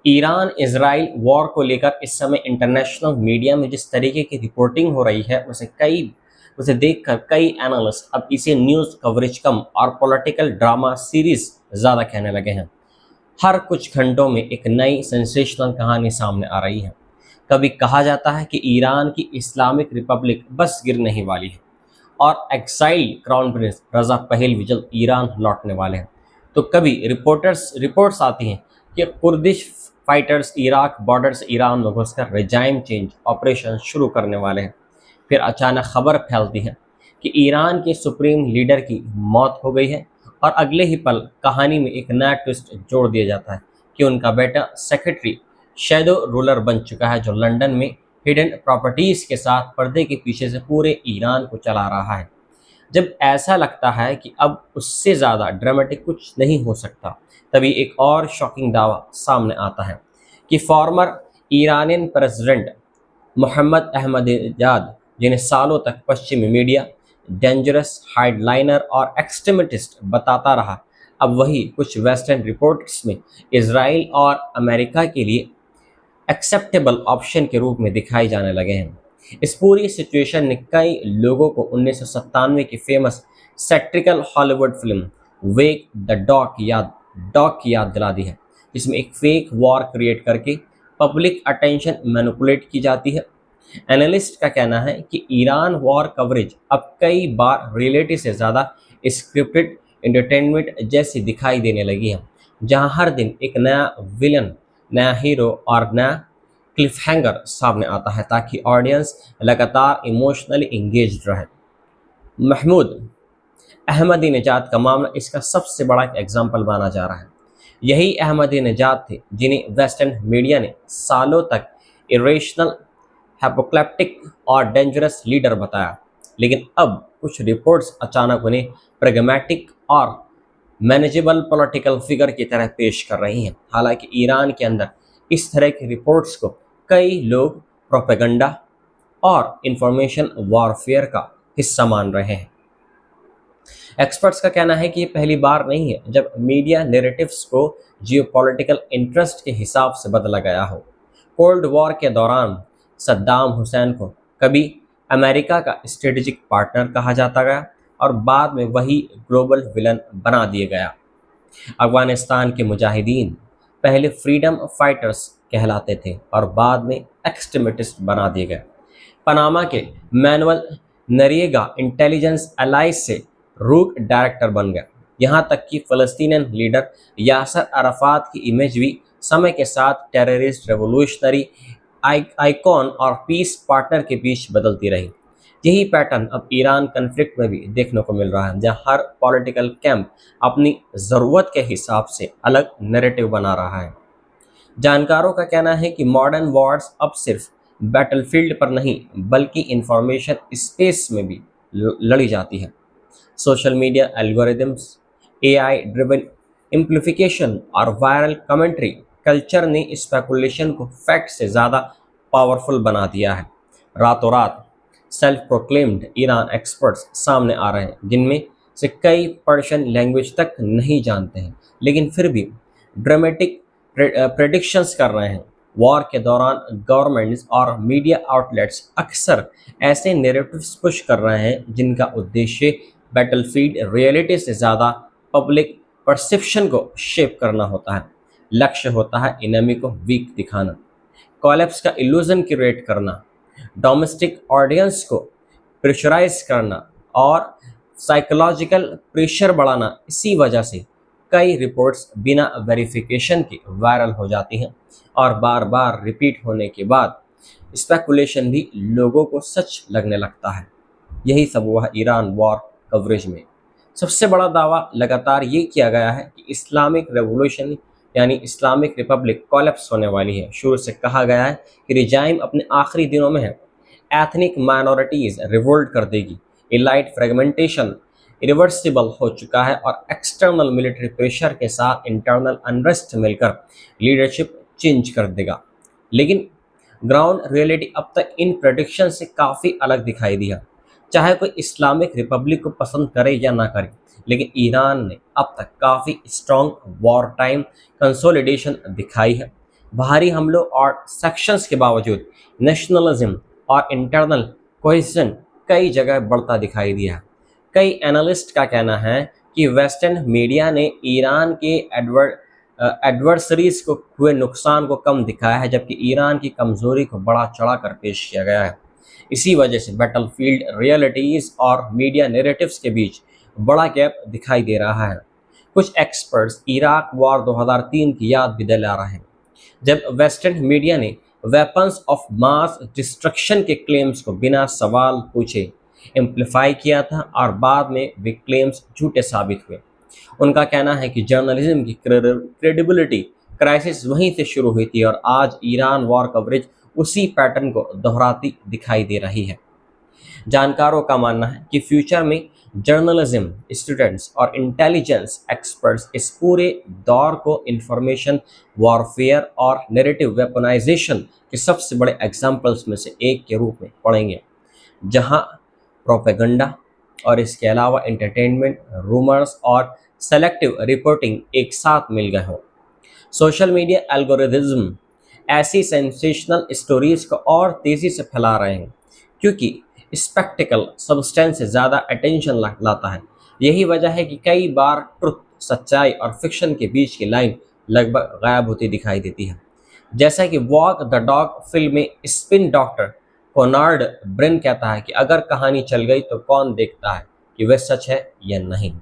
Iran Israel war को लेकर इस समय इंटरनेशनल मीडिया में जिस तरीके की रिपोर्टिंग हो रही है उसे देखकर कई एनालिस्ट अब इसे न्यूज़ कवरेज कम और पॉलिटिकल ड्रामा सीरीज ज़्यादा कहने लगे हैं। हर कुछ घंटों में एक नई सेंसेशनल कहानी सामने आ रही है। कभी कहा जाता है कि ईरान की इस्लामिक रिपब्लिक बस गिरने ही वाली है और exile crown prince Reza Pahlavi जल्द ईरान लौटने वाले हैं। तो कभी रिपोर्ट्स आती हैं कि कुर्दिश फाइटर्स इराक बॉर्डर से ईरान में घुसकर रिजाइम चेंज ऑपरेशन शुरू करने वाले हैं। फिर अचानक खबर फैलती है कि ईरान के सुप्रीम लीडर की मौत हो गई है और अगले ही पल कहानी में एक नया ट्विस्ट जोड़ दिया जाता है कि उनका बेटा सेक्रेटरी शैडो रूलर बन चुका है, जो लंदन में हिडन प्रॉपर्टीज के साथ पर्दे के पीछे से पूरे ईरान को चला रहा है। जब ऐसा लगता है कि अब उससे ज़्यादा ड्रामेटिक कुछ नहीं हो सकता, तभी एक और शॉकिंग दावा सामने आता है कि former Iranian president Mohammad Ahmadinejad, जिन्हें सालों तक पश्चिमी मीडिया डेंजरस हाइडलाइनर और एक्सट्रीमिस्ट बताता रहा, अब वही कुछ वेस्टर्न रिपोर्ट्स में इसराइल और अमेरिका के लिए एक्सेप्टेबल ऑप्शन के रूप में दिखाई जाने लगे हैं। इस पूरी सिचुएशन ने कई लोगों को 1997 की famous satirical Hollywood film Wag the Dog की याद दिला दी है, जिसमें एक फेक वॉर क्रिएट करके पब्लिक अटेंशन मैनिपुलेट की जाती है। एनालिस्ट का कहना है कि ईरान वॉर कवरेज अब कई बार रियलिटी से ज़्यादा स्क्रिप्टेड एंटरटेनमेंट जैसी दिखाई देने लगी है, जहां हर दिन एक नया विलन, नया हीरो और नया क्लिफहैंगर सामने आता है ताकि ऑडियंस लगातार इमोशनली इंगेज्ड रहे। महमूद अहमदीनेजाद का मामला इसका सबसे बड़ा एग्जाम्पल माना जा रहा है। यही अहमदीनेजाद थे जिन्हें वेस्टर्न मीडिया ने सालों तक इरेशनल, हैपोक्लिप्टिक और डेंजरस लीडर बताया, लेकिन अब कुछ रिपोर्ट्स अचानक उन्हें प्रैग्मैटिक और मैनेजेबल पॉलिटिकल फिगर की तरह पेश कर रही हैं। हालांकि ईरान के अंदर इस तरह की रिपोर्ट्स को कई लोग प्रोपेगेंडा और इंफॉर्मेशन वॉरफेयर का हिस्सा मान रहे हैं। एक्सपर्ट्स का कहना है कि ये पहली बार नहीं है जब मीडिया नैरेटिव्स को जियोपॉलिटिकल इंटरेस्ट के हिसाब से बदला गया हो। कोल्ड वॉर के दौरान सद्दाम हुसैन को कभी अमेरिका का स्ट्रेटेजिक पार्टनर कहा जाता गया और बाद में वही ग्लोबल विलन बना दिया गया। अफगानिस्तान के मुजाहिदीन पहले फ्रीडम फाइटर्स कहलाते थे और बाद में एक्सट्रीमिस्ट बना दिए गए। पनामा के मैनुअल नरिएगा इंटेलिजेंस एलाइज से रूक डायरेक्टर बन गया। यहाँ तक कि फ़लस्तीनियन लीडर यासर अराफात की इमेज भी समय के साथ टेररिस्ट, रेवोल्यूशनरी आइकॉन और पीस पार्टनर के बीच बदलती रही। यही पैटर्न अब ईरान कन्फ्लिक्ट में भी देखने को मिल रहा है, जहां हर पॉलिटिकल कैंप अपनी ज़रूरत के हिसाब से अलग नैरेटिव बना रहा है। जानकारों का कहना है कि मॉडर्न वॉर्स अब सिर्फ बैटलफील्ड पर नहीं बल्कि इंफॉर्मेशन स्पेस में भी लड़ी जाती है। Social media algorithms, AI driven amplification और वायरल कमेंट्री कल्चर ने स्पेकुलेशन को फैक्ट से ज़्यादा पावरफुल बना दिया है। रातों रात सेल्फ प्रोक्लेम्ड ईरान एक्सपर्ट्स सामने आ रहे हैं, जिनमें से कई पर्शियन लैंग्वेज तक नहीं जानते हैं, लेकिन फिर भी ड्रामेटिक प्रेडिक्शंस कर रहे हैं। वॉर के दौरान गवर्नमेंट्स और मीडिया आउटलेट्स अक्सर ऐसे नैरेटिव्स पुश कर रहे हैं जिनका उद्देश्य बैटलफील्ड रियलिटी से ज़्यादा पब्लिक परसेप्शन को शेप करना होता है। लक्ष्य होता है इनेमी को वीक दिखाना, कोलैप्स का इल्यूजन क्रिएट करना, डोमेस्टिक ऑडियंस को प्रेशराइज करना और साइकोलॉजिकल प्रेशर बढ़ाना। इसी वजह से कई रिपोर्ट्स बिना वेरिफिकेशन के वायरल हो जाती हैं और बार बार रिपीट होने के बाद स्पेकुलेशन भी लोगों को सच लगने लगता है। यही सब हुआ ईरान वॉर कवरेज में। सबसे बड़ा दावा लगातार ये किया गया है कि इस्लामिक रेवोल्यूशन यानी इस्लामिक रिपब्लिक कोलैप्स होने वाली है। शुरू से कहा गया है कि रिजाइम अपने आखिरी दिनों में है, एथनिक माइनॉरिटीज़ रिवोल्ट कर देगी, इलाइट फ्रेगमेंटेशन इरिवर्सिबल हो चुका है और एक्सटर्नल मिलिट्री प्रेशर के साथ इंटरनल अनरेस्ट मिलकर लीडरशिप चेंज कर देगा। लेकिन ग्राउंड रियलिटी अब तक इन प्रेडिक्शन से काफ़ी अलग दिखाई दी है। चाहे कोई इस्लामिक रिपब्लिक को पसंद करे या ना करे, लेकिन ईरान ने अब तक काफ़ी स्ट्रॉन्ग वॉर टाइम कंसोलिडेशन दिखाई है। बाहरी हमलों और सेक्शंस के बावजूद नेशनलिज्म और इंटरनल कोहेजन कई जगह बढ़ता दिखाई दिया। कई एनालिस्ट का कहना है कि वेस्टर्न मीडिया ने ईरान के एडवर्सरीज को हुए नुकसान को कम दिखाया है, जबकि ईरान की कमजोरी को बढ़ा चढ़ाकर पेश किया गया है। इसी वजह से बैटलफील्ड रियलिटीज और मीडिया नैरेटिव्स के बीच बड़ा गैप दिखाई दे रहा है। कुछ एक्सपर्ट्स इराक वॉर 2003 की याद भी दिला रहे हैं, जब वेस्टर्न मीडिया ने वेपन्स ऑफ मास डिस्ट्रक्शन के क्लेम्स को बिना सवाल पूछे एम्पलीफाई किया था और बाद में वे क्लेम्स झूठे साबित हुए। उनका कहना है कि जर्नलिज्म की क्रेडिबिलिटी क्राइसिस वहीं से शुरू हुई थी और आज ईरान वॉर कवरेज उसी पैटर्न को दोहराती दिखाई दे रही है। जानकारों का मानना है कि फ्यूचर में जर्नलिज्म स्टूडेंट्स और इंटेलिजेंस एक्सपर्ट्स इस पूरे दौर को इंफॉर्मेशन वॉरफेयर और नैरेटिव वेपनाइजेशन के सबसे बड़े एग्जाम्पल्स में से एक के रूप में पढ़ेंगे, जहां प्रोपेगेंडा और इसके अलावा एंटरटेनमेंट, रूमर्स और सेलेक्टिव रिपोर्टिंग एक साथ मिल गए हों। सोशल मीडिया एल्गोरिथ्म ऐसी सेंसेशनल स्टोरीज को और तेज़ी से फैला रहे हैं, क्योंकि स्पेक्टिकल सब्सटेंस से ज़्यादा अटेंशन लाता है। यही वजह है कि कई बार ट्रुथ, सच्चाई और फिक्शन के बीच की लाइन लगभग गायब होती दिखाई देती है। जैसा कि वॉक द डॉग फिल्म में स्पिन डॉक्टर कोनार्ड ब्रेन कहता है कि अगर कहानी चल गई तो कौन देखता है कि वह सच है या नहीं।